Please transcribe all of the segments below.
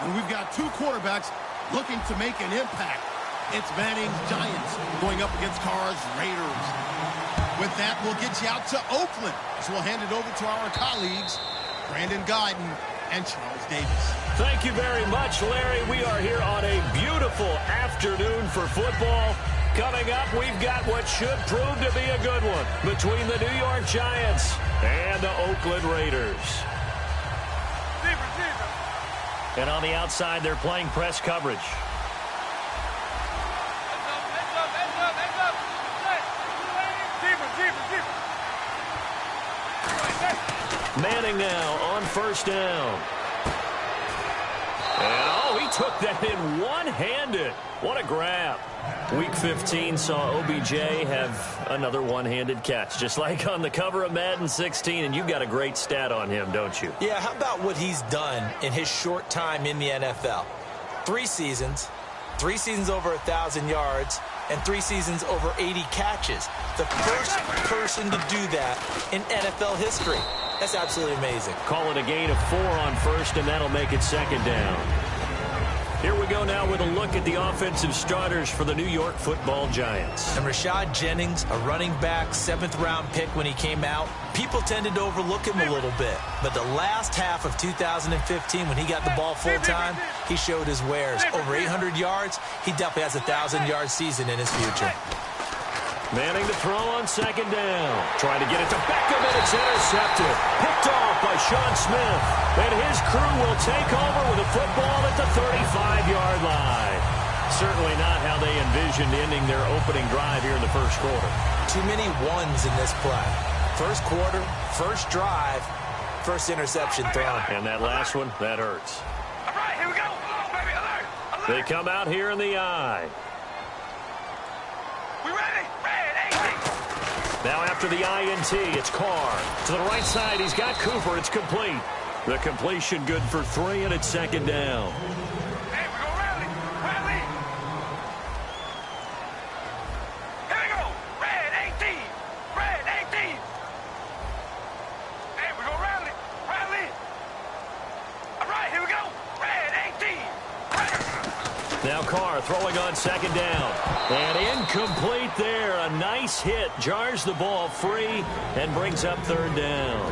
And we've got two quarterbacks looking to make an impact. It's Manning's Giants going up against Carr's Raiders. With that, we'll get you out to Oakland. So we'll hand it over to our colleagues, Brandon Guyton and Charles Davis. Thank you very much, Larry. We are here on a beautiful afternoon for football. Coming up, we've got what should prove to be a good one between the New York Giants and the Oakland Raiders. And on the outside, they're playing press coverage. Manning now on first down. And, he took that in one-handed. What a grab. Week 15 saw OBJ have another one-handed catch, just like on the cover of Madden 16, and you've got a great stat on him, don't you? Yeah, how about what he's done in his short time in the NFL? 3 seasons over 1,000 yards, and 3 seasons over 80 catches. The first person to do that in NFL history. That's absolutely amazing. Call it a gain of 4 on first, and that'll make it second down. Here we go now with a look at the offensive starters for the New York Football Giants. And Rashad Jennings, a running back, 7th-round pick when he came out. People tended to overlook him a little bit. But the last half of 2015, when he got the ball full-time, he showed his wares. Over 800 yards, he definitely has a 1,000-yard season in his future. Manning to throw on second down. Trying to get it to Beckham, and it's intercepted. Picked off by Sean Smith. And his crew will take over with a football at the 35-yard line. Certainly not how they envisioned ending their opening drive here in the first quarter. Too many ones in this play. First quarter, first drive, first interception thrown. And that last one, that hurts. All right, here we go. Baby, alert, alert. They come out here in the eye. We ready? Now after the INT, it's Carr. To the right side, he's got Cooper. It's complete. The completion good for 3, and it's second down. Hey, we go rally. Rally. Here we go. Red 18. Red 18. Hey, we go rally. Rally. All right, here we go. Red 18. Red. Now Carr throwing on second down. And incomplete there. A nice hit. Jars the ball free and brings up third down.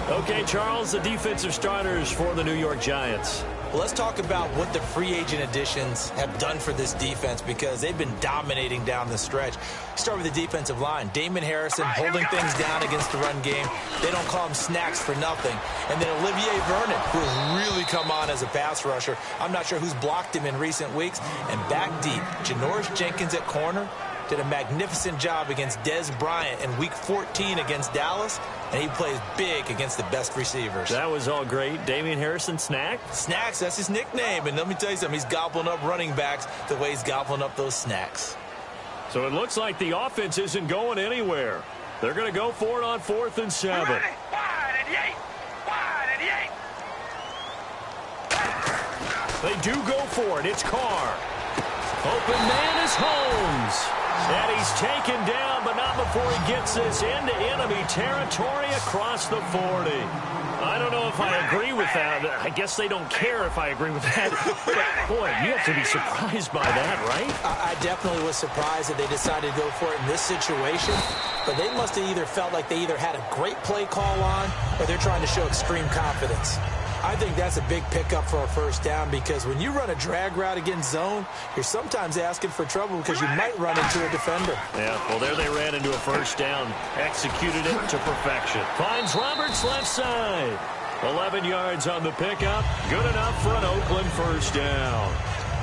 Okay, Charles, the defensive starters for the New York Giants. Well, let's talk about what the free agent additions have done for this defense, because they've been dominating down the stretch. Start with the defensive line. Damon Harrison holding things down against the run game. They don't call him snacks for nothing. And then Olivier Vernon, who has really come on as a pass rusher. I'm not sure who's blocked him in recent weeks. And back deep, Janoris Jenkins at corner did a magnificent job against Dez Bryant in Week 14 against Dallas, and he plays big against the best receivers. That was all great. Damian Harrison, Snack? Snacks, that's his nickname. And let me tell you something, he's gobbling up running backs the way he's gobbling up those snacks. So it looks like the offense isn't going anywhere. They're going to go for it on 4th and 7. Ready? Wide at the 8. Wide at the 8. They do go for it. It's Carr. Open man is Holmes. And he's taken down, but not before he gets this into enemy territory across the 40. I don't know if I agree with that. I guess they don't care if I agree with that. But, boy, you have to be surprised by that, right? I definitely was surprised that they decided to go for it in this situation. But they must have either felt like they either had a great play call on, or they're trying to show extreme confidence. I think that's a big pickup for a first down, because when you run a drag route against zone, you're sometimes asking for trouble because you might run into a defender. Yeah, well, there they ran into a first down. Executed it to perfection. Finds Roberts left side. 11 yards on the pickup. Good enough for an Oakland first down.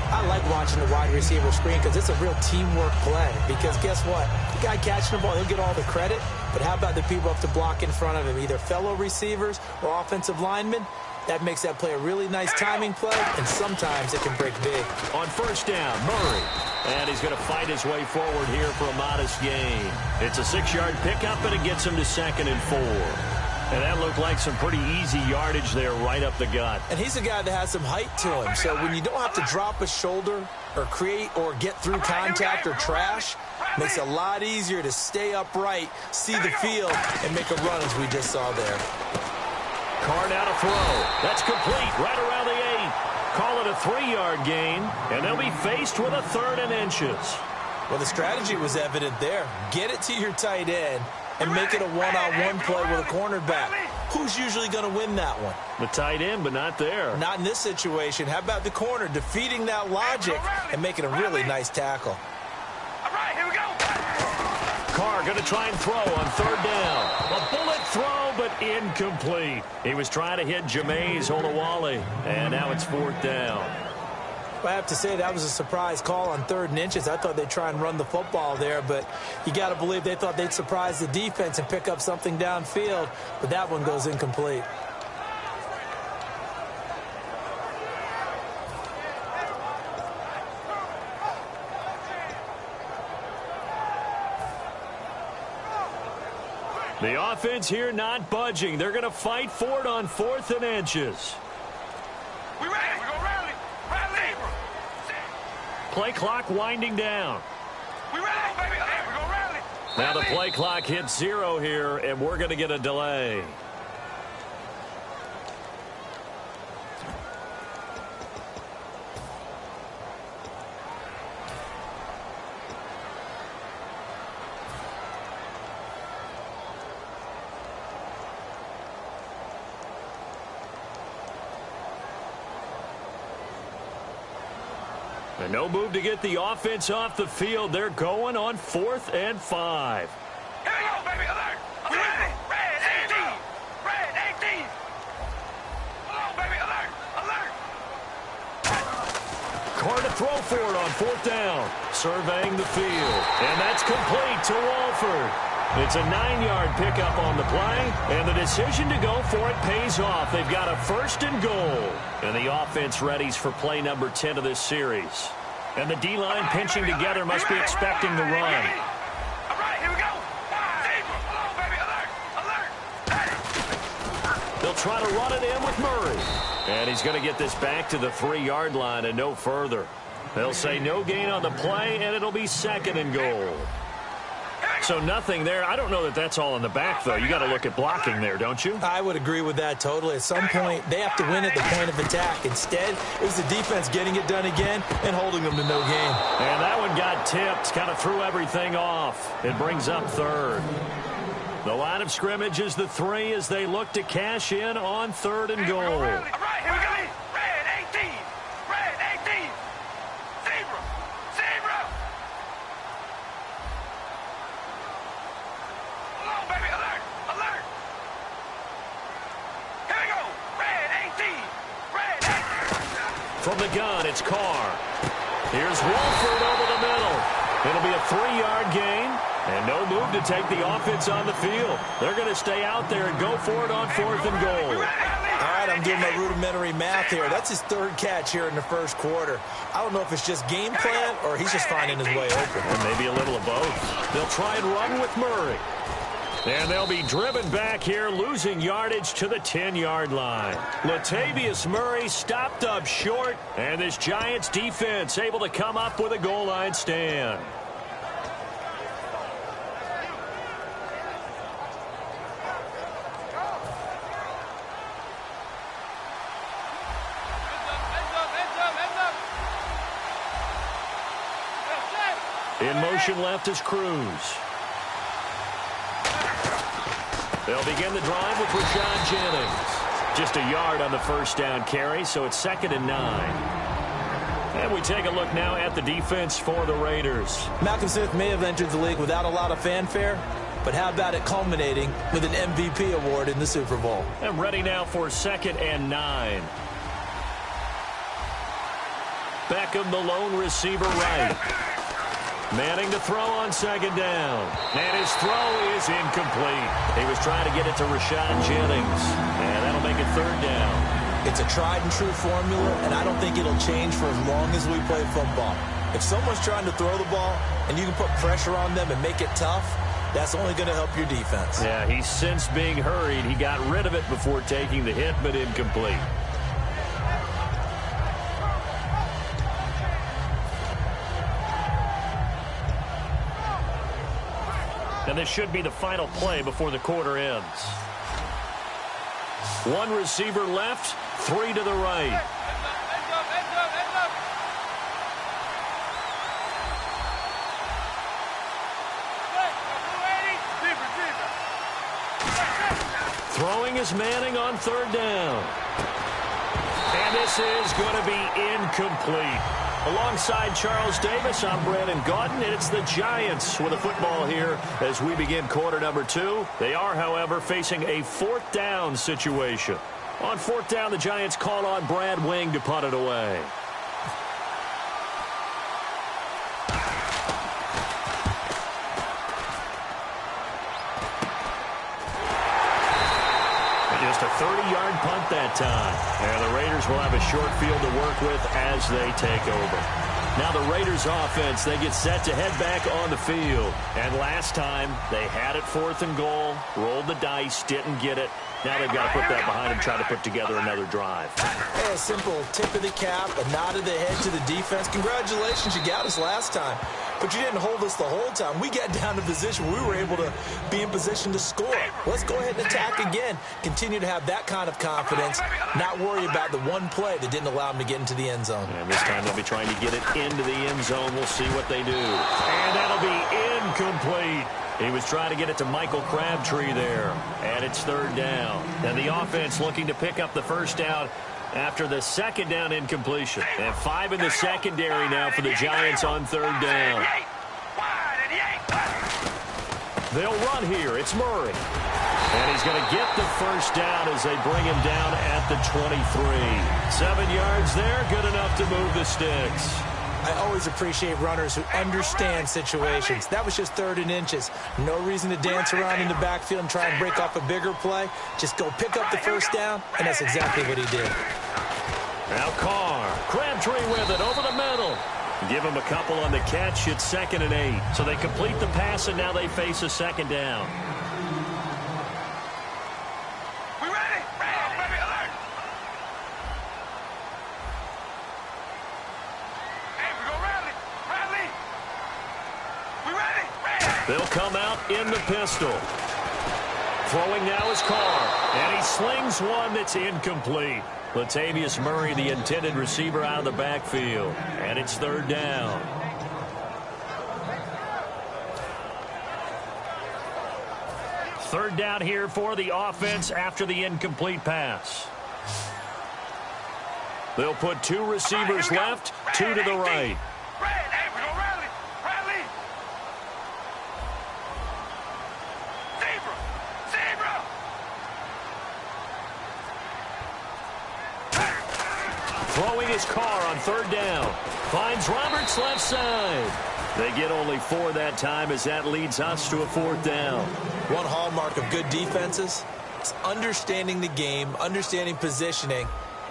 I like watching the wide receiver screen because it's a real teamwork play. Because guess what? The guy catching the ball, he'll get all the credit. But how about the people up to block in front of him, either fellow receivers or offensive linemen? That makes that play a really nice timing play, and sometimes it can break big. On first down, Murray. And he's going to fight his way forward here for a modest gain. It's a 6-yard pickup, and it gets him to 2nd and 4. And that looked like some pretty easy yardage there right up the gut. And he's a guy that has some height to him. So when you don't have to drop a shoulder or create or get through contact or trash, makes it a lot easier to stay upright, see the field, and make a run as we just saw there. Carr now to throw. That's complete right around the 8. 3-yard gain, and they'll be faced with a 3rd and inches. Well, the strategy was evident there. Get it to your tight end and make it a one-on-one play with a cornerback. Who's usually going to win that one? The tight end, but not there. Not in this situation. How about the corner defeating that logic and making a really nice tackle? All right, here we go. Carr going to try and throw on 3rd down. A bullet throw, but incomplete. He was trying to hit Jameis Olawale, and now it's 4th down. I have to say that was a surprise call on 3rd and inches. I thought they'd try and run the football there, but you got to believe they thought they'd surprise the defense and pick up something downfield, but that one goes incomplete. The offense here not budging. They're going to fight for it on 4th and inches. We ready. We're going to rally. Rally. Play clock winding down. We ready, baby. We're going to rally. Now the play clock hits 0 here, and we're going to get a delay. And no move to get the offense off the field. They're going on 4th and 5. Here we go, baby. Alert. We ready. Red 18. Red 18. Hold on, baby. Alert. Alert. Carr to throw for it on 4th down. Surveying the field. And that's complete to Walford. It's a 9-yard pickup on the play, and the decision to go for it pays off. They've got a 1st and goal. And the offense readies for play number 10 of this series. And the D-line pinching together must be expecting the run. All right, here we go. Hold on, baby. Alert. Alert. They'll try to run it in with Murray. And he's going to get this back to the 3-yard line and no further. They'll say no gain on the play, and it'll be 2nd and goal. So nothing there. I don't know that that's all in the back, though. You got to look at blocking there, don't you? I would agree with that totally. At some point, they have to win at the point of attack. Instead, it was the defense getting it done again and holding them to no gain. And that one got tipped, kind of threw everything off. It brings up 3rd. The line of scrimmage is the 3 as they look to cash in on 3rd and goal. All right, here we go. Red 18. Red 18. Zebra. Zebra. Hold on, baby. Alert. Alert. Here we go. Red 18. Red 18. From the gun, it's Carr. Here's Wolford over the middle. It'll be a 3-yard gain. And no move to take the offense on the field. They're going to stay out there and go for it on 4th and goal. All right, I'm doing my rudimentary math here. That's his 3rd catch here in the 1st quarter. I don't know if it's just game plan or he's just finding his way open. And maybe a little of both. They'll try and run with Murray. And they'll be driven back here, losing yardage to the 10-yard line. Latavius Murray stopped up short, and this Giants defense able to come up with a goal line stand. In motion left is Cruz. They'll begin the drive with Rashad Jennings. Just a yard on the 1st down carry, so it's 2nd and 9. And we take a look now at the defense for the Raiders. Malcolm Smith may have entered the league without a lot of fanfare, but how about it culminating with an MVP award in the Super Bowl? And ready now for 2nd and 9. Beckham, the lone receiver right. Manning to throw on 2nd down. And his throw is incomplete. He was trying to get it to Rashad Jennings. And that'll make it 3rd down. It's a tried and true formula, and I don't think it'll change for as long as we play football. If someone's trying to throw the ball and you can put pressure on them and make it tough, that's only going to help your defense. Yeah, he's since being hurried. He got rid of it before taking the hit, but incomplete. And this should be the final play before the quarter ends. 1 receiver left, 3 to the right. Throwing is Manning on third down. And this is going to be incomplete. Alongside Charles Davis, I'm Brandon Gaudin, and it's the Giants with a football here as we begin quarter number 2. They are, however, facing a fourth down situation. On fourth down, the Giants call on Brad Wing to punt it away. Just a 30-yard punt that time. And the Raiders will have a short field to work with as they take over. Now the Raiders offense, they get set to head back on the field. And last time, they had it 4th and goal, rolled the dice, didn't get it. Now they've got to put that behind them, try to put together another drive. Hey, a simple tip of the cap, a nod of the head to the defense. Congratulations, you got us last time. But you didn't hold us the whole time. We got down to position where we were able to be in position to score. Let's go ahead and attack again. Continue to have that kind of confidence, not worry about the one play that didn't allow them to get into the end zone. And this time they'll be trying to get it into the end zone. We'll see what they do. And that'll be incomplete. He was trying to get it to Michael Crabtree there. And it's third down. And the offense looking to pick up the first down after the second down incompletion. And 5 in the secondary now for the Giants on third down. They'll run here. It's Murray. And he's going to get the first down as they bring him down at the 23. 7 yards there, good enough to move the sticks. I always appreciate runners who understand situations. That was just 3rd and inches. No reason to dance around in the backfield and try and break off a bigger play. Just go pick up the first down, and that's exactly what he did. Now Carr, Crabtree with it over the middle. Give him a couple on the catch. It's 2nd and 8. So they complete the pass, and now they face a second down. We ready? Baby, alert! Hey, we go rally! Rally! We ready? They'll come out in the pistol. Throwing now is Carr, and he slings one that's incomplete. Latavius Murray, the intended receiver, out of the backfield. And it's third down. Third down here for the offense after the incomplete pass. They'll put 2 receivers left, 2 to the right. Throwing his Carr on third down. Finds Roberts left side. They get only 4 that time as that leads us to a fourth down. One hallmark of good defenses is understanding the game, understanding positioning,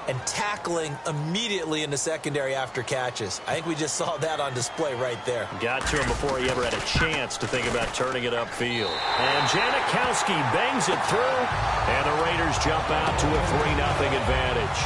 and tackling immediately in the secondary after catches. I think we just saw that on display right there. Got to him before he ever had a chance to think about turning it upfield. And Janikowski bangs it through, and the Raiders jump out to a 3-0 advantage.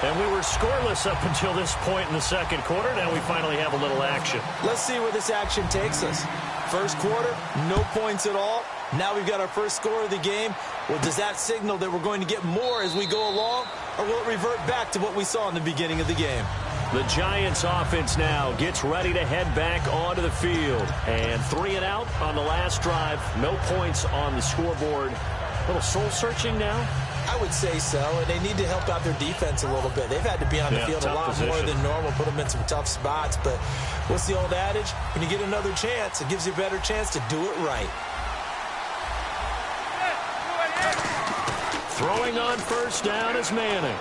And we were scoreless up until this point in the second quarter. Now we finally have a little action. Let's see where this action takes us. First quarter, no points at all. Now we've got our first score of the game. Well, does that signal that we're going to get more as we go along? Or will it revert back to what we saw in the beginning of the game? The Giants offense now gets ready to head back onto the field. And 3 and out on the last drive. No points on the scoreboard. A little soul-searching now. I would say so, and they need to help out their defense a little bit. They've had to be on the field a lot more than normal, put them in some tough spots. But what's the old adage? When you get another chance, it gives you a better chance to do it right. Throwing on first down is Manning.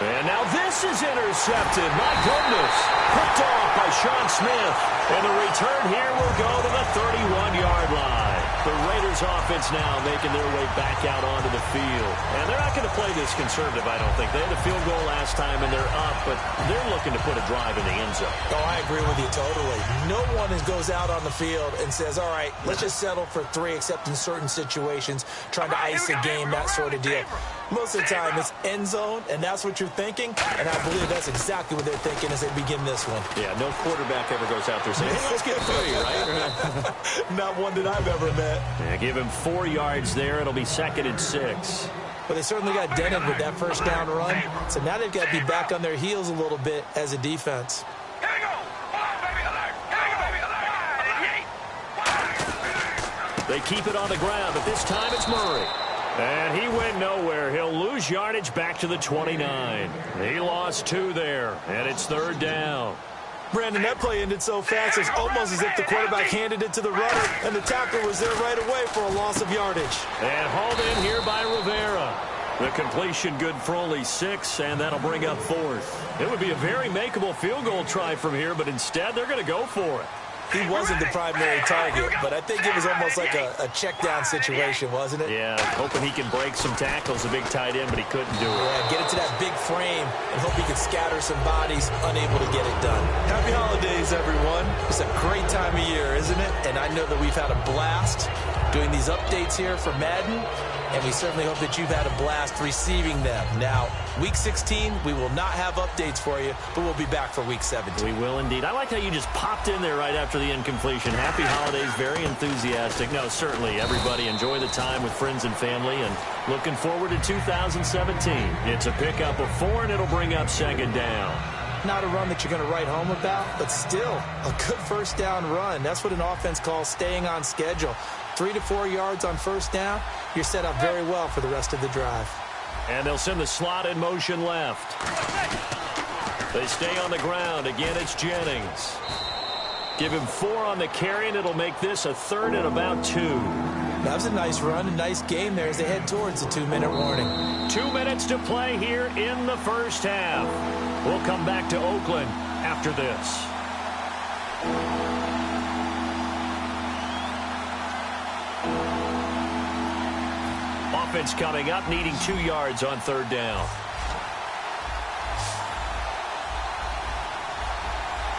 And now this is intercepted. My goodness. Picked off by Sean Smith. And the return here will go to the 31-yard line. The Raiders offense now making their way back out onto the field. And they're not going to play this conservative, I don't think. They had a field goal last time, and they're up, but they're looking to put a drive in the end zone. Oh, I agree with you totally. No one goes out on the field and says, all right, let's just settle for 3, except in certain situations, trying to ice a game, that sort of deal. Most of the time, it's end zone, and that's what you're thinking, and I believe that's exactly what they're thinking as they begin this one. Yeah, no quarterback ever goes out there saying, hey, let's get 3, right? Not one that I've ever met. Yeah, give him 4 yards there. It'll be 2nd and 6. But they certainly got dented with that first down run, so now they've got to be back on their heels a little bit as a defense. Here we go. Hold on, baby. Alert. Here we go, baby. Alert. They keep it on the ground, but this time it's Murray. And he went nowhere. He'll lose yardage back to the 29. He lost 2 there, and it's 3rd down. Brandon, that play ended so fast, it's almost as if the quarterback handed it to the runner, and the tackler was there right away for a loss of yardage. And hauled in here by Rivera. The completion good for only 6, and that'll bring up 4th. It would be a very makeable field goal try from here, but instead they're going to go for it. He wasn't the primary target, but I think it was almost like a check-down situation, wasn't it? Yeah, hoping he can break some tackles, a big tight end, but he couldn't do it. Yeah, get it to that big frame and hope he can scatter some bodies, unable to get it done. Happy holidays, everyone. It's a great time of year, isn't it? And I know that we've had a blast doing these updates here for Madden, and we certainly hope that you've had a blast receiving them. Now, Week 16, we will not have updates for you, but we'll be back for Week 17. We will indeed. I like how you just popped in there right after the incompletion. Happy holidays, very enthusiastic. No, certainly, everybody enjoy the time with friends and family, and looking forward to 2017. It's a pickup of 4, and it'll bring up 2nd down. Not a run that you're going to write home about, but still a good first down run. That's what an offense calls staying on schedule. 3 to 4 yards on first down, you're set up very well for the rest of the drive. And they'll send the slot in motion left. They stay on the ground. Again, it's Jennings. Give him 4 on the carry, and it'll make this a 3rd and about 2. That was a nice run, a nice game there as they head towards the 2-minute warning. 2 minutes to play here in the first half. We'll come back to Oakland after this. Offense coming up, needing 2 yards on 3rd down.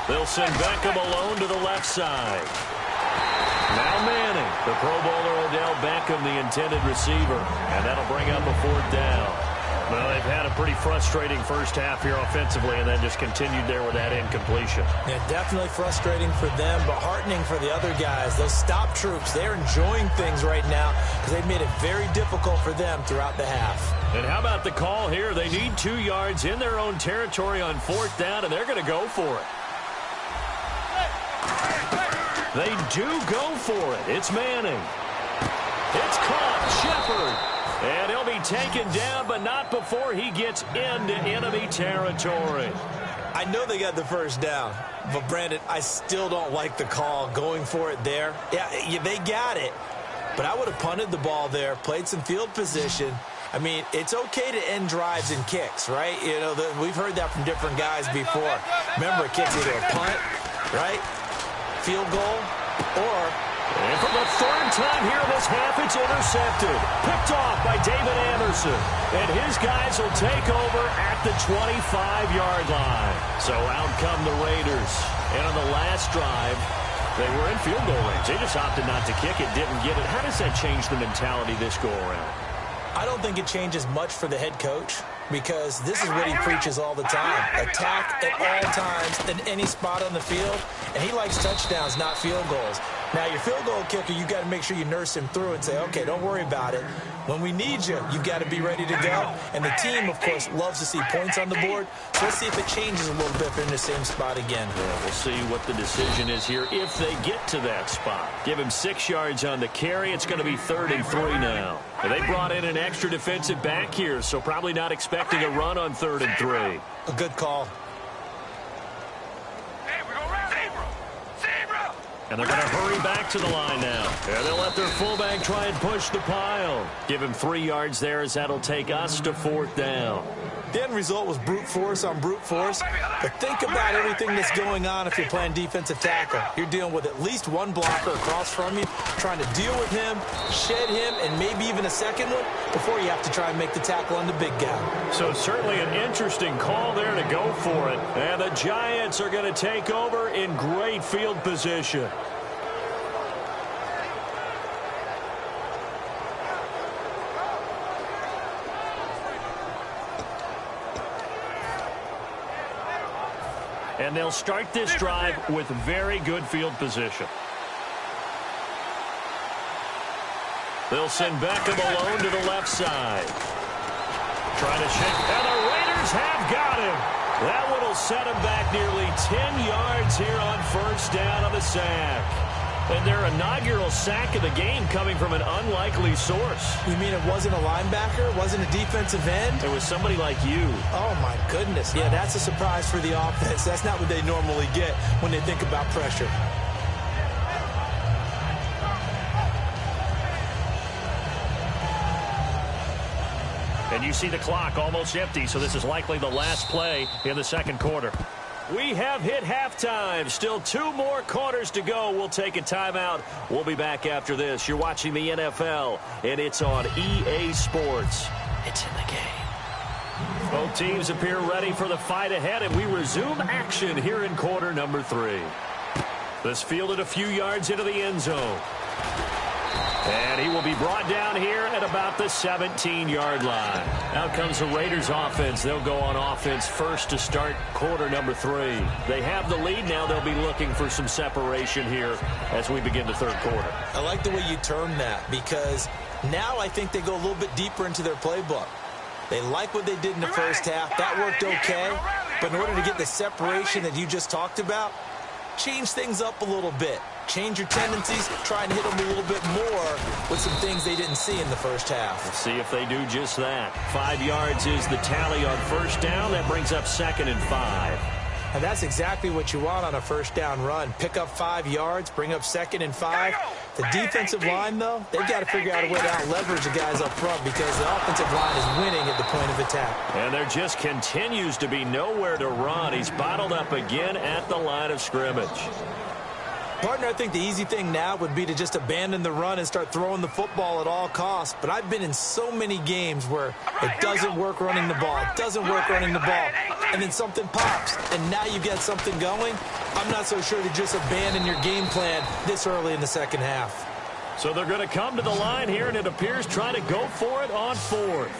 They'll send Beckham alone to the left side. Now Manning, the Pro Bowler Odell Beckham, the intended receiver. And that'll bring up a 4th down. Well, they've had a pretty frustrating first half here offensively, and then just continued there with that incompletion. Yeah, definitely frustrating for them, but heartening for the other guys. Those stop troops, they're enjoying things right now because they've made it very difficult for them throughout the half. And how about the call here? They need 2 yards in their own territory on 4th down, and they're going to go for it. They do go for it. It's Manning. It's caught. Shepard. And he'll be taken down, but not before he gets into enemy territory. I know they got the first down, but Brandon, I still don't like the call going for it there. Yeah, they got it, but I would have punted the ball there, played some field position. I mean, it's okay to end drives and kicks, right? You know, we've heard that from different guys before. Remember, it kicks either a punt, right, field goal, or... And for the 3rd time here this half, it's intercepted. Picked off by David Anderson. And his guys will take over at the 25-yard line. So out come the Raiders. And on the last drive, they were in field goal range. They just opted not to kick it, didn't get it. How does that change the mentality this go-around? I don't think it changes much for the head coach because this is what he preaches all the time. Attack at all times in any spot on the field, and he likes touchdowns, not field goals. Now, your field goal kicker, you've got to make sure you nurse him through and say, okay, don't worry about it. When we need you, you've got to be ready to go. And the team, of course, loves to see points on the board. So let's see if it changes a little bit if they're in the same spot again. Yeah, we'll see what the decision is here if they get to that spot. Give him 6 yards on the carry. It's going to be 3rd and 3 now. And they brought in an extra defensive back here, so probably not expecting a run on 3rd and 3. A good call. And they're going to hurry back to the line now. And they'll let their fullback try and push the pile. Give him 3 yards there as that'll take us to 4th down. The end result was brute force on brute force. But think about everything that's going on if you're playing defensive tackle. You're dealing with at least one blocker across from you, trying to deal with him, shed him, and maybe even a second one before you have to try and make the tackle on the big guy. So certainly an interesting call there to go for it. And the Giants are going to take over in great field position. And they'll start this drive with very good field position. They'll send Beckham alone to the left side. Trying to shake. And the Raiders have got him. That one will set him back nearly 10 yards here on first down on the sack. And their inaugural sack of the game coming from an unlikely source. You mean it wasn't a linebacker? It wasn't a defensive end? It was somebody like you. Oh, my goodness. Yeah, that's a surprise for the offense. That's not what they normally get when they think about pressure. And you see the clock almost empty, so this is likely the last play in the second quarter. We have hit halftime. Still 2 more quarters to go. We'll take a timeout. We'll be back after this. You're watching the NFL, and it's on EA Sports. It's in the game. Both teams appear ready for the fight ahead, and we resume action here in quarter number 3. This fielded a few yards into the end zone. And he will be brought down here at about the 17-yard line. Out comes the Raiders offense. They'll go on offense first to start quarter number 3. They have the lead now. They'll be looking for some separation here as we begin the third quarter. I like the way you term that because now I think they go a little bit deeper into their playbook. They like what they did in the first half. That worked okay. But in order to get the separation that you just talked about, change things up a little bit. Change your tendencies, try and hit them a little bit more with some things they didn't see in the first half. Let's see if they do just that. 5 yards is the tally on first down. That brings up 2nd and 5. And that's exactly what you want on a first down run. Pick up 5 yards, bring up 2nd and 5. The defensive line, though, they've got to figure out a way to out-leverage the guys up front because the offensive line is winning at the point of attack. And there just continues to be nowhere to run. He's bottled up again at the line of scrimmage. Partner, I think the easy thing now would be to just abandon the run and start throwing the football at all costs. But I've been in so many games where it doesn't work running the ball. It doesn't work running the ball. And then something pops, and now you get something going. I'm not so sure to just abandon your game plan this early in the second half. So they're going to come to the line here, and it appears trying to go for it on 4th.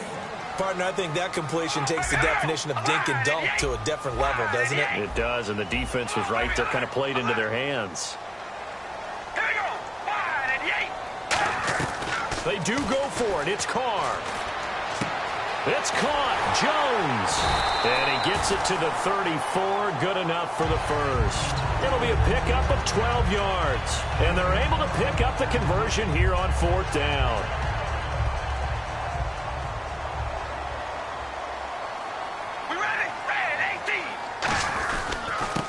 Partner, I think that completion takes the definition of dink and dunk to a different level, doesn't it? It does, and the defense was right there, kind of played into their hands. They do go for it. It's Carr. It's caught. Jones. And he gets it to the 34. Good enough for the first. It'll be a pickup of 12 yards. And they're able to pick up the conversion here on 4th down. We ready? Red 18.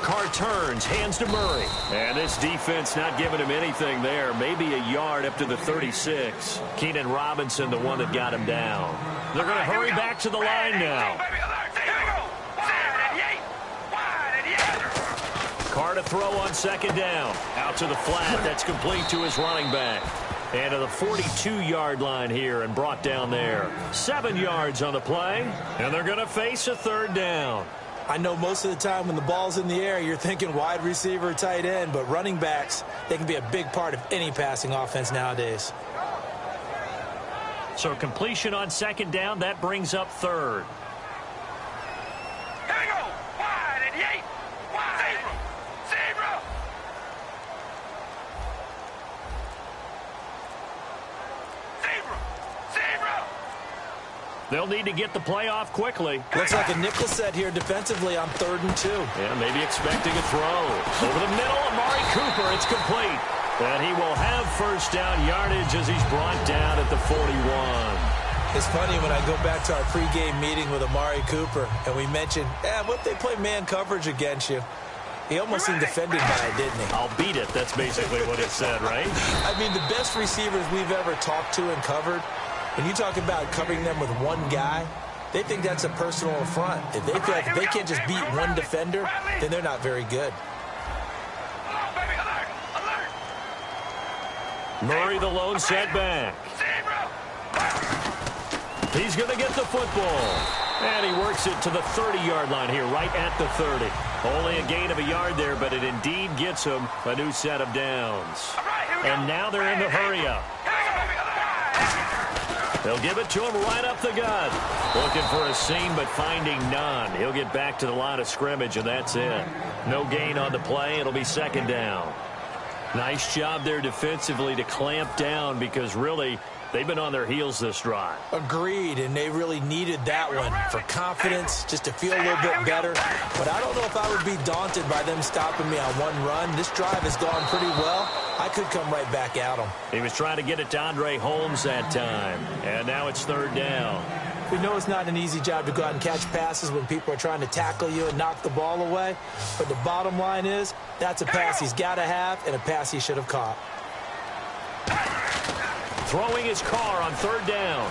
Carr turns, hands to Murray. And this defense not giving him anything there. Maybe a yard up to the 36. Keenan Robinson, the one that got him down. They're going to hurry back to the line now. Carr to throw on 2nd down. Out to the flat. That's complete to his running back. And to the 42-yard line here and brought down there. 7 yards on the play. And they're going to face a 3rd down. I know most of the time when the ball's in the air, you're thinking wide receiver, tight end, but running backs, they can be a big part of any passing offense nowadays. So completion on 2nd down, that brings up 3rd. Here we go. Wide and Yates. Wide. Zebra. Zebra. Zebra. They'll need to get the play off quickly. Looks like a nickel set here defensively on 3rd and 2. Yeah, maybe expecting a throw. Over the middle, Amari Cooper. It's complete. And he will have first down yardage as he's brought down at the 41. It's funny when I go back to our pregame meeting with Amari Cooper and we mentioned, what if they play man coverage against you? He almost seemed offended by it, didn't he? I'll beat it. That's basically what it said, right? I mean, the best receivers we've ever talked to and covered, when you talk about covering them with one guy, they think that's a personal affront. If they feel like if they can't just beat one defender, then they're not very good. Murray, the lone setback. He's going to get the football. And he works it to the 30-yard line here, right at the 30. Only a gain of a yard there, but it indeed gets him a new set of downs. And now they're in the hurry-up. They'll give it to him right up the gut. Looking for a seam, but finding none. He'll get back to the line of scrimmage, and that's it. No gain on the play. It'll be 2nd down. Nice job there defensively to clamp down because really they've been on their heels this drive. Agreed, and they really needed that one for confidence, just to feel a little bit better. But I don't know if I would be daunted by them stopping me on one run. This drive has gone pretty well. I could come right back at them. He was trying to get it to Andre Holmes that time, and now it's third down. We know it's not an easy job to go out and catch passes when people are trying to tackle you and knock the ball away. But the bottom line is, that's a pass he's got to have and a pass he should have caught. Throwing his car on third down.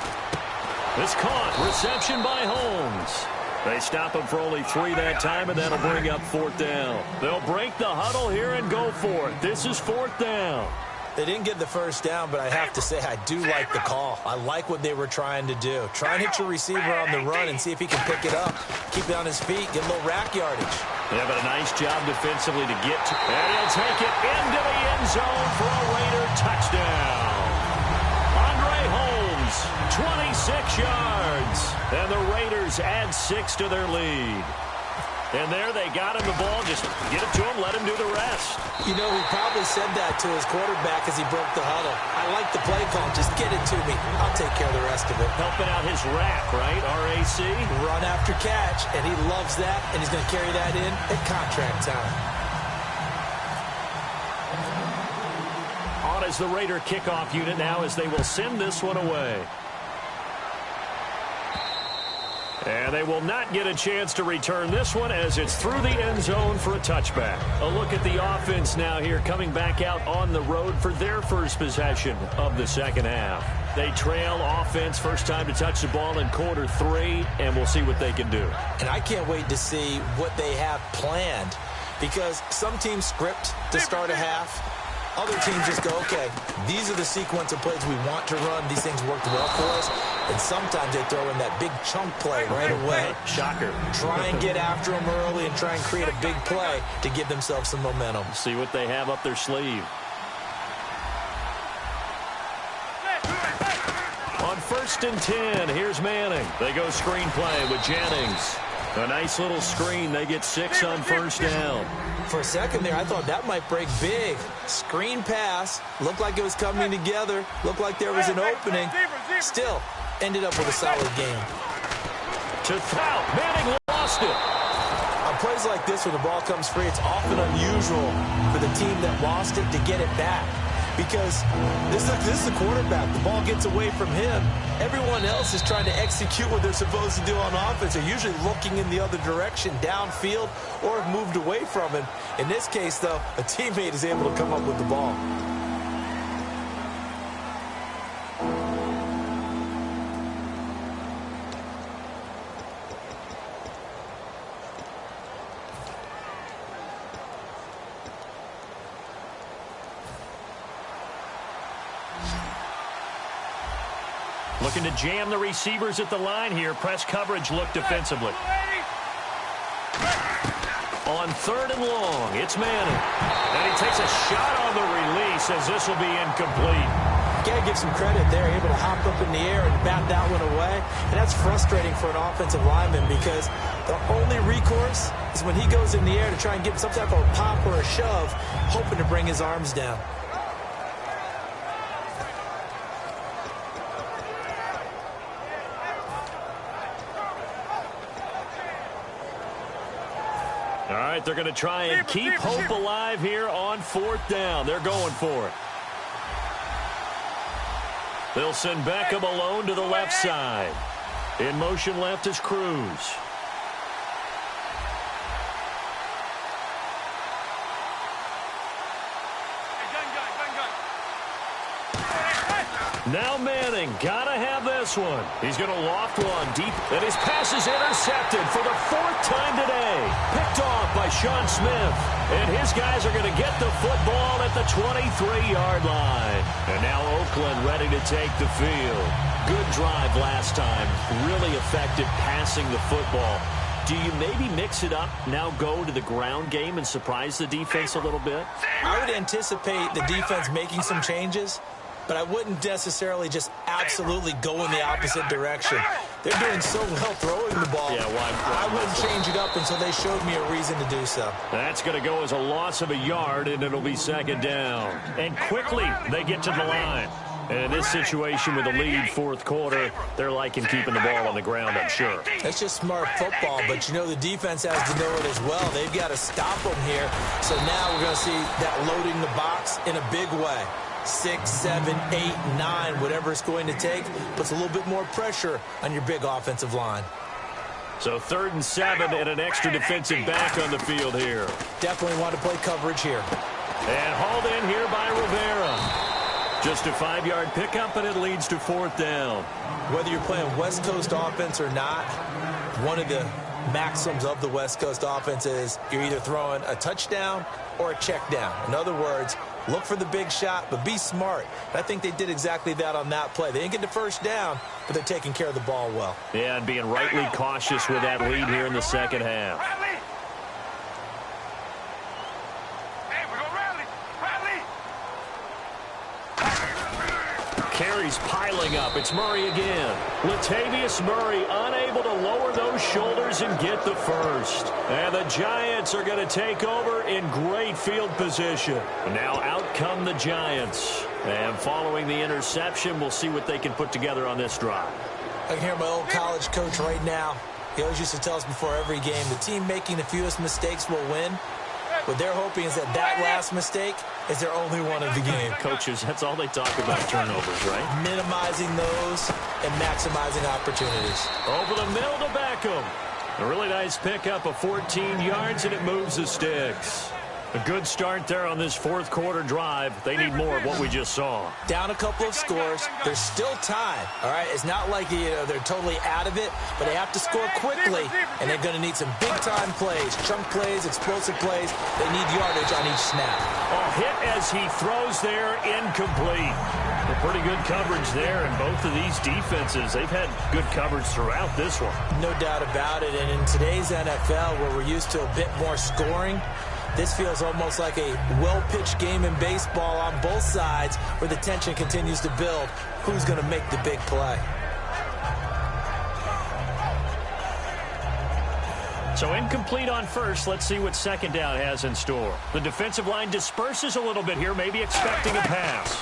It's caught. Reception by Holmes. They stop him for only 3 that time, and that'll bring up fourth down. They'll break the huddle here and go for it. This is fourth down. They didn't get the first down, but I have to say I do like the call. I like what they were trying to do. Try and hit your receiver on the run and see if he can pick it up. Keep it on his feet, get a little rack yardage. Yeah, but a nice job defensively to get to. And he'll take it into the end zone for a Raider touchdown. Andre Holmes, 26 yards. And the Raiders add 6 to their lead. And there they got him the ball. Just get it to him, let him do the rest. You know, he probably said that to his quarterback as he broke the huddle. I like the play call. Just get it to me. I'll take care of the rest of it. Helping out his rack, right? RAC? Run after catch, and he loves that, and he's going to carry that in at contract time. On as the Raider kickoff unit now as they will send this one away. And they will not get a chance to return this one as it's through the end zone for a touchback. A look at the offense now here coming back out on the road for their first possession of the second half. They trail offense first time to touch the ball in quarter 3, and we'll see what they can do. And I can't wait to see what they have planned because some teams script to start a half. Other teams just go, okay, these are the sequence of plays we want to run. These things worked well for us. And sometimes they throw in that big chunk play right away. Shocker. Try and get after them early and try and create a big play to give themselves some momentum. See what they have up their sleeve. On 1st and 10, here's Manning. They go screen play with Jennings. A nice little screen. They get 6 on first down. For a second there, I thought that might break big. Screen pass. Looked like it was coming together. Looked like there was an opening. Still, ended up with a solid game. To throw. Manning lost it. On plays like this where the ball comes free, it's often unusual for the team that lost it to get it back. Because this is the quarterback. The ball gets away from him. Everyone else is trying to execute what they're supposed to do on offense. They're usually looking in the other direction, downfield, or have moved away from him. In this case, though, a teammate is able to come up with the ball. Looking to jam the receivers at the line here. Press coverage look defensively. On 3rd and long, it's Manning. And he takes a shot on the release as this will be incomplete. Got to give some credit there. Able to hop up in the air and bat that one away. And that's frustrating for an offensive lineman because the only recourse is when he goes in the air to try and get some type of a pop or a shove, hoping to bring his arms down. All right, they're going to try and keep hope alive here on 4th down. They're going for it. They'll send Beckham alone to the left side. In motion left is Cruz. Now Manning, gotta have this one. He's going to loft one deep, and his pass is intercepted for the 4th time today. Picked off by Sean Smith, and his guys are going to get the football at the 23-yard line. And now Oakland ready to take the field. Good drive last time, really effective passing the football. Do you maybe mix it up, now go to the ground game and surprise the defense a little bit? I would anticipate the defense making some changes. but I wouldn't necessarily just absolutely go in the opposite direction. They're doing so well throwing the ball. Yeah, why I wouldn't change it up until they showed me a reason to do so. That's going to go as a loss of a yard, and it'll be second down. And quickly, they get to the line. And in this situation with a lead fourth quarter, they're liking keeping the ball on the ground, I'm sure. That's just smart football, but you know the defense has to know it as well. They've got to stop them here. So now we're going to see that loading the box in a big way. 6, 7, 8, 9, whatever it's going to take, puts a little bit more pressure on your big offensive line. So 3rd and 7 and an extra defensive back on the field here. Definitely want to play coverage here. And hauled in here by Rivera. Just a 5-yard pickup, and it leads to 4th down. Whether you're playing West Coast offense or not, one of the maxims of the West Coast offense is you're either throwing a touchdown or a check down. In other words, look for the big shot, but be smart. I think they did exactly that on that play. They didn't get the first down, but they're taking care of the ball well. Yeah, and being rightly cautious with that lead here in the second half. Carries piling up. It's Murray again. Latavius Murray unable to lower those shoulders and get the first. And the Giants are going to take over in great field position. Now out come the Giants. And following the interception, we'll see what they can put together on this drive. I can hear my old college coach right now. He always used to tell us before every game, the team making the fewest mistakes will win. What they're hoping is that last mistake is their only one of the game. Coaches, that's all they talk about, turnovers, right? Minimizing those and maximizing opportunities. Over the middle to Beckham. A really nice pickup of 14 yards, and it moves the sticks. A good start there on this fourth quarter drive. They need more of what we just saw. Down a couple of scores. There's still time. All right, it's not like they're totally out of it, but they have to score quickly, and they're going to need some big-time plays, chunk plays, explosive plays. They need yardage on each snap. A hit as he throws there, incomplete. A pretty good coverage there, and both of these defenses, they've had good coverage throughout this one. No doubt about it, and in today's NFL, where we're used to a bit more scoring, this feels almost like a well-pitched game in baseball on both sides where the tension continues to build. Who's going to make the big play? So incomplete on first. Let's see what second down has in store. The defensive line disperses a little bit here, maybe expecting a pass.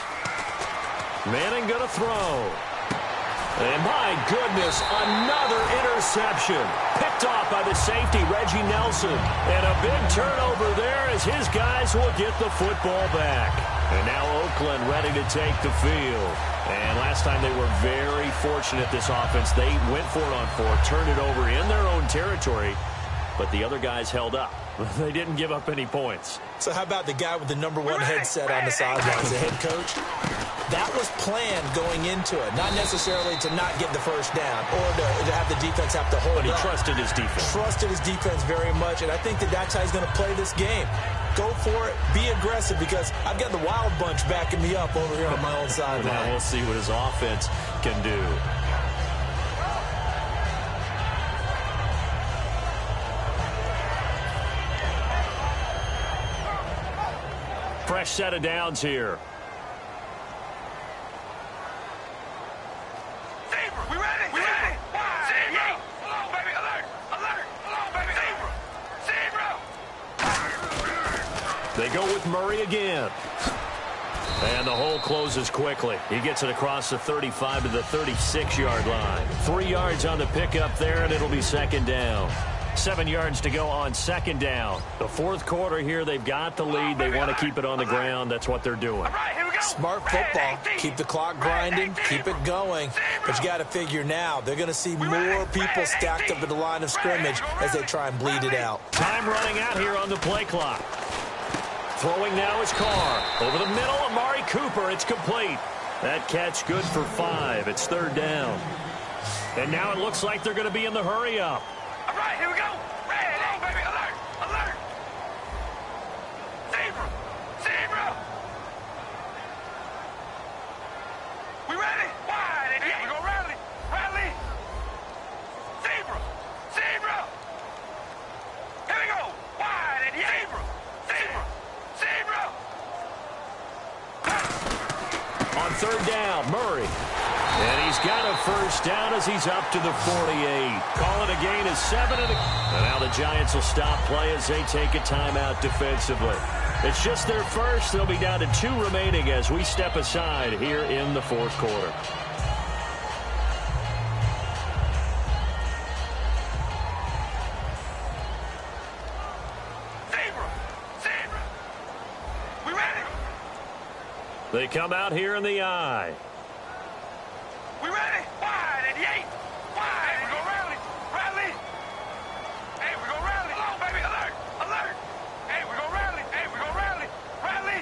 Manning going to throw. And my goodness, another interception. Picked off by the safety, Reggie Nelson. And a big turnover there as his guys will get the football back. And now Oakland ready to take the field. And last time they were very fortunate, this offense. They went for it on 4, turned it over in their own territory. But the other guys held up. They didn't give up any points. So how about the guy with the #1 headset on the sidelines, the head coach? That was planned going into it, not necessarily to not get the first down or to have the defense have to hold up. But he trusted his defense. Trusted his defense very much, and I think that's how he's going to play this game. Go for it, be aggressive, because I've got the wild bunch backing me up over here on my own sideline. Now we'll see what his offense can do. Fresh set of downs here. We ready? We ready? Zebra! Hold on, baby. Alert! Alert! Hold on, baby. Zebra! They go with Murray again. And the hole closes quickly. He gets it across the 35 to the 36-yard line. 3 yards on the pickup there, and it'll be second down. 7 yards to go on second down. The fourth quarter here, they've got the lead. They want to keep it on the ground. That's what they're doing. All right, here we go. Smart football. Keep the clock grinding. Keep it going. But you got to figure now, they're going to see more people stacked up at the line of scrimmage as they try and bleed it out. Time running out here on the play clock. Throwing now is Carr. Over the middle, Amari Cooper. It's complete. That catch good for 5. It's third down. And now it looks like they're going to be in the hurry-up. All right, here we go. Red, hey, baby, alert, alert. Zebra, zebra. We ready? Wide, and yeah, we go rally, rally. Zebra, zebra. Here we go. Wide, and yeah, zebra, zebra, zebra. On third down. Murray. And he's got a first down as he's up to the 48. Call it a gain of 7. And now the Giants will stop play as they take a timeout defensively. It's just their first. They'll be down to 2 remaining as we step aside here in the fourth quarter. They come out here in the eye. We ready? Wide at the 8. Wide. Hey, we go rally. Rally. Hey, we go rally. Come on, baby. Alert. Alert. Hey, we go rally. Hey, we go rally. Rally.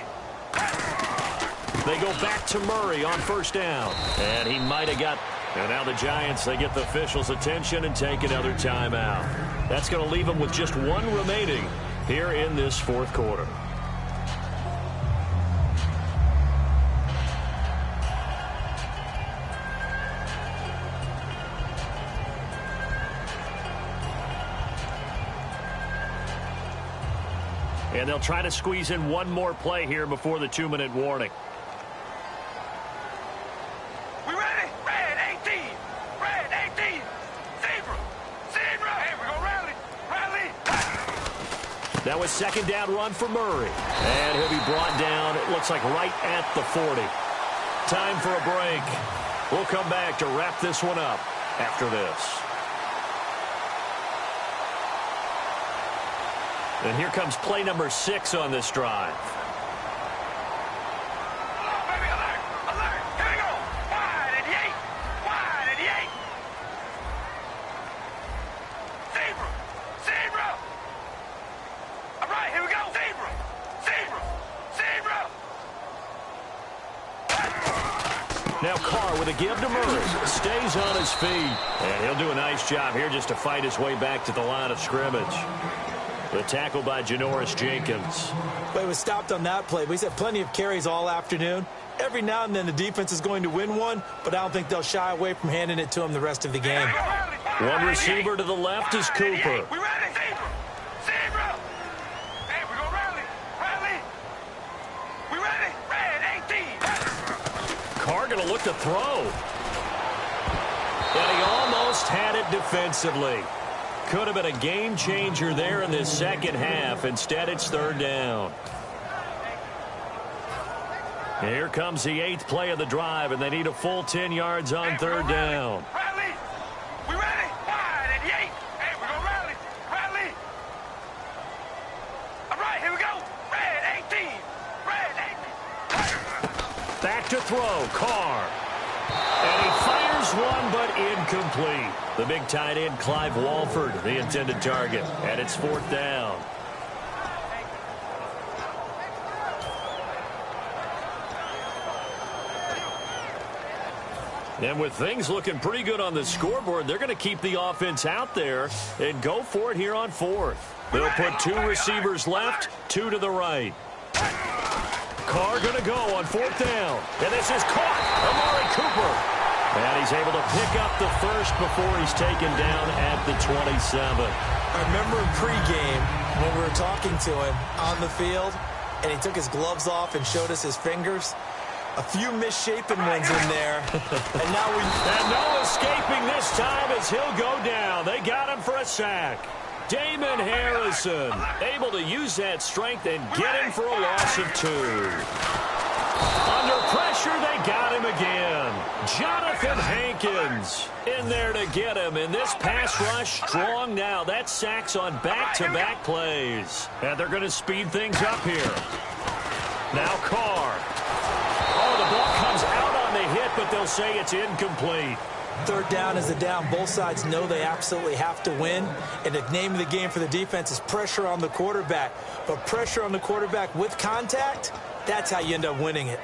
They go back to Murray on first down. And he might have got... And now the Giants, they get the officials' attention and take another timeout. That's going to leave them with just 1 remaining here in this fourth quarter. And they'll try to squeeze in 1 more play here before the 2-minute warning. We ready? Red 18. Red 18. Zebra. Zebra. Hey, we go rally. Rally. That was second down run for Murray. And he'll be brought down, it looks like right at the 40. Time for a break. We'll come back to wrap this one up after this. And here comes play number 6 on this drive. Oh, baby, alert, alert. Here we go. Wide at the 8. Wide at the 8. Zebra. Zebra. All right, here we go. Zebra. Zebra. Zebra. Now Carr with a give to Murray. Stays on his feet. And he'll do a nice job here just to fight his way back to the line of scrimmage. The tackle by Janoris Jenkins. But he was stopped on that play. But he's had plenty of carries all afternoon. Every now and then the defense is going to win one, but I don't think they'll shy away from handing it to him the rest of the game. One receiver to the left is Cooper. We ready? Zebra. Zebra. Hey, we go rally. Rally. We ready? Red 18. Carr going to look to throw. And he almost had it defensively. Could have been a game changer there in this second half. Instead, it's third down. Here comes the 8th play of the drive, and they need a full 10 yards on third down. Rally. We ready? Wide at the 8. Hey, we go rally. Rally. All right, here we go. Red 18. Red 18. Back to throw. Carr. And he fires one, but incomplete. The big tight end, Clive Walford, the intended target. And it's fourth down. And with things looking pretty good on the scoreboard, they're going to keep the offense out there and go for it here on fourth. They'll put 2 receivers left, 2 to the right. Carr going to go on fourth down. And this is caught. Amari Cooper. And he's able to pick up the first before he's taken down at the 27. I remember in pregame when we were talking to him on the field, and he took his gloves off and showed us his fingers. A few misshapen ones in there. And now And no escaping this time as he'll go down. They got him for a sack. Damon Harrison able to use that strength and get him for a loss of 2. Under pressure, they got him again. Jonathan Hankins in there to get him. And this pass rush strong now. That's sacks on back-to-back plays. And they're going to speed things up here. Now Carr. Oh, the ball comes out on the hit, but they'll say it's incomplete. third down is a down. Both sides know they absolutely have to win. And the name of the game for the defense is pressure on the quarterback. But pressure on the quarterback with contact, that's how you end up winning it.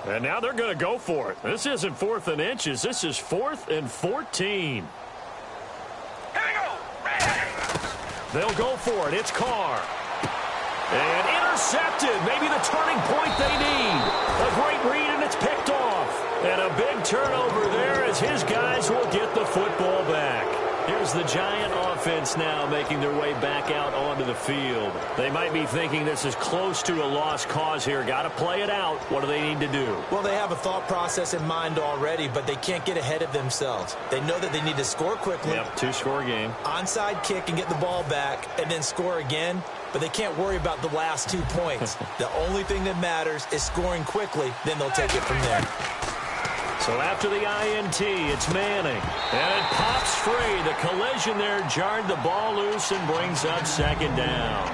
And now they're going to go for it. This isn't 4th and inches. This is 4th and 14. They'll go for it. It's Carr. And intercepted. Maybe the turning point they need. A great read, and it's picked off. And a big turnover there as his guys will get the football back. Here's the Giant offense now making their way back out onto the field. They might be thinking this is close to a lost cause here. Got to play it out. What do they need to do? Well, they have a thought process in mind already, but they can't get ahead of themselves. They know that they need to score quickly. Yep, 2-score game. Onside kick and get the ball back and then score again, but they can't worry about the last 2 points. The only thing that matters is scoring quickly, then they'll take it from there. So after the INT, it's Manning. And it pops free. The collision there jarred the ball loose and brings up 2nd down.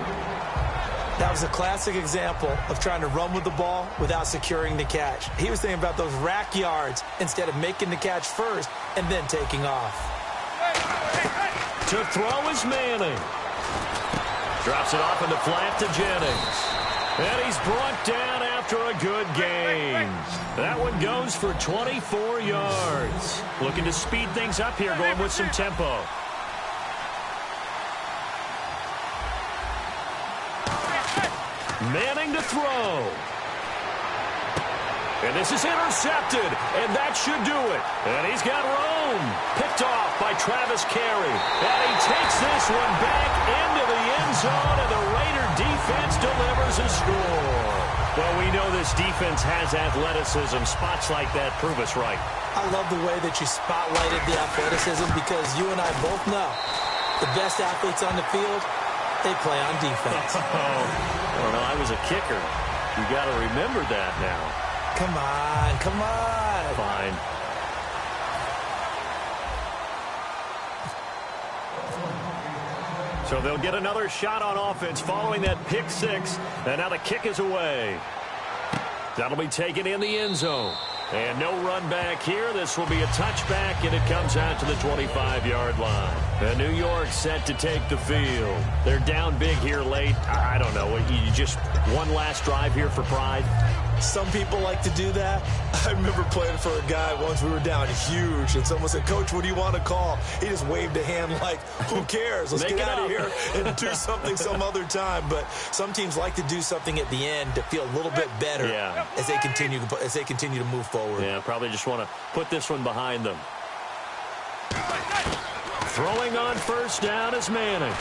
That was a classic example of trying to run with the ball without securing the catch. He was thinking about those rack yards instead of making the catch first and then taking off. To throw is Manning. Drops it off in the flat to Jennings. And he's brought down after a good game. That one goes for 24 yards. Looking to speed things up here, going with some tempo. Manning to throw. And this is intercepted, and that should do it. And he's got Rome picked off by Travis Carey. And he takes this one back into the end zone, and the Raider defense delivers a score. Well, we know this defense has athleticism. Spots like that prove us right. I love the way that you spotlighted the athleticism because you and I both know the best athletes on the field, they play on defense. Well, I was a kicker. You got to remember that now. Come on, come on. Fine. So they'll get another shot on offense following that pick 6. And now the kick is away. That'll be taken in the end zone. And no run back here. This will be a touchback, and it comes out to the 25-yard line. And New York set to take the field. They're down big here late. I don't know. You just one last drive here for pride? Some people like to do that. I remember playing for a guy once. We were down huge, and someone said, "Coach, what do you want to call?" He just waved a hand like, who cares? Let's get out of here and do something some other time. But some teams like to do something at the end to feel a little bit better as they continue to move forward. Yeah, probably just want to put this one behind them. Throwing on first down is Manning.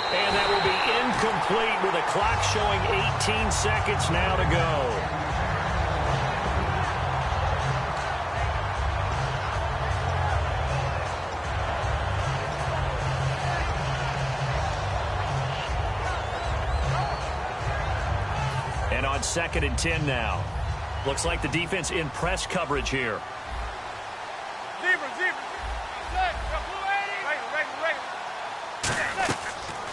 And that will be incomplete with a clock showing 18 seconds now to go. And on 2nd and 10 now. Looks like the defense in press coverage here.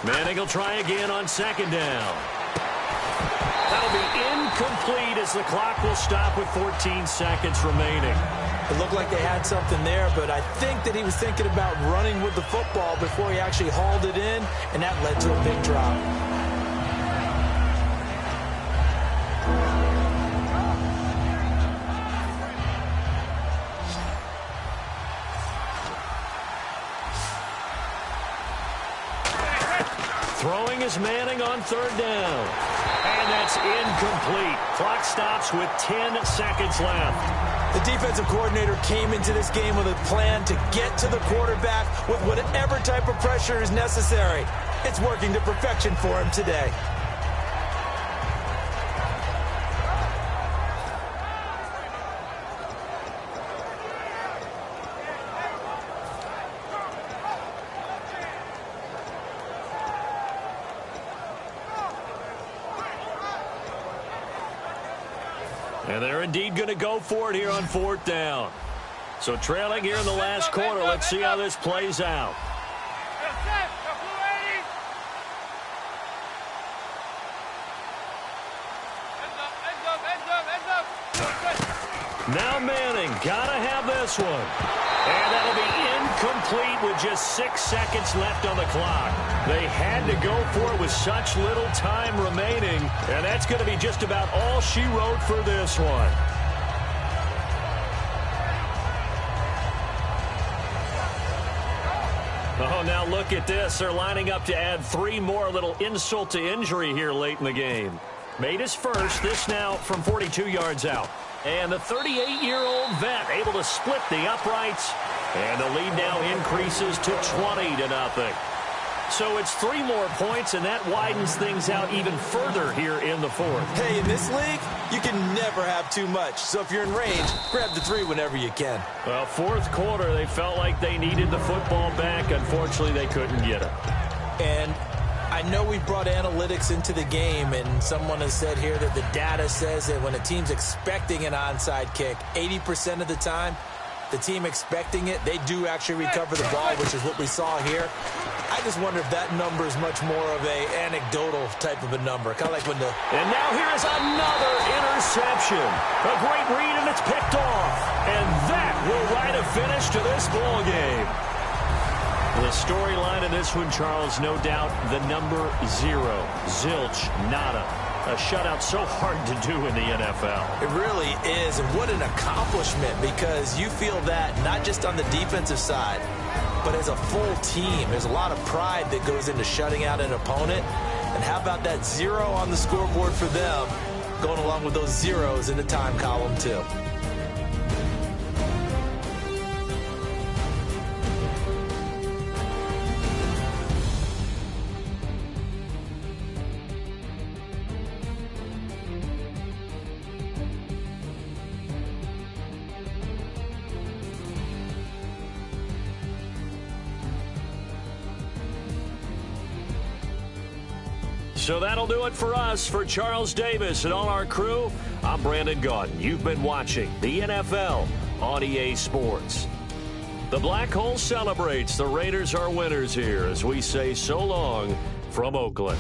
Manning will try again on 2nd down. That'll be incomplete as the clock will stop with 14 seconds remaining. It looked like they had something there, but I think that he was thinking about running with the football before he actually hauled it in, and that led to a big drop. Throwing is Manning on 3rd down. And that's incomplete. Clock stops with 10 seconds left. The defensive coordinator came into this game with a plan to get to the quarterback with whatever type of pressure is necessary. It's working to perfection for him today. And they're indeed going to go for it here on 4th down. So trailing here in the last quarter. Let's see how this plays out. Now Manning, gotta have this one. And that'll be incomplete with just 6 seconds left on the clock. They had to go for it with such little time remaining, and that's going to be just about all she wrote for this one. Oh, now look at this. They're lining up to add 3 more, little insult to injury here late in the game. Made his first, this now from 42 yards out. And the 38-year-old vet able to split the uprights. And the lead now increases to 20-0. So it's 3 more points, and that widens things out even further here in the fourth. Hey, in this league, you can never have too much. So if you're in range, grab the 3 whenever you can. Well, fourth quarter, they felt like they needed the football back. Unfortunately, they couldn't get it. And I know we brought analytics into the game, and someone has said here that the data says that when a team's expecting an onside kick, 80% of the time, the team expecting it, they do actually recover the ball, which is what we saw here. I just wonder if that number is much more of a anecdotal type of a number. Kind of like when the... And now here is another interception. A great read, and it's picked off. And that will write a finish to this ball game. The storyline in this one, Charles, no doubt the number 0. Zilch, nada. A shutout so hard to do in the NFL. It really is, and what an accomplishment, because you feel that not just on the defensive side, but as a full team. There's a lot of pride that goes into shutting out an opponent. And how about that 0 on the scoreboard for them, going along with those zeros in the time column, too. So that'll do it for us. For Charles Davis and all our crew, I'm Brandon Gaudin. You've been watching the NFL on EA Sports. The Black Hole celebrates. The Raiders are winners here as we say so long from Oakland.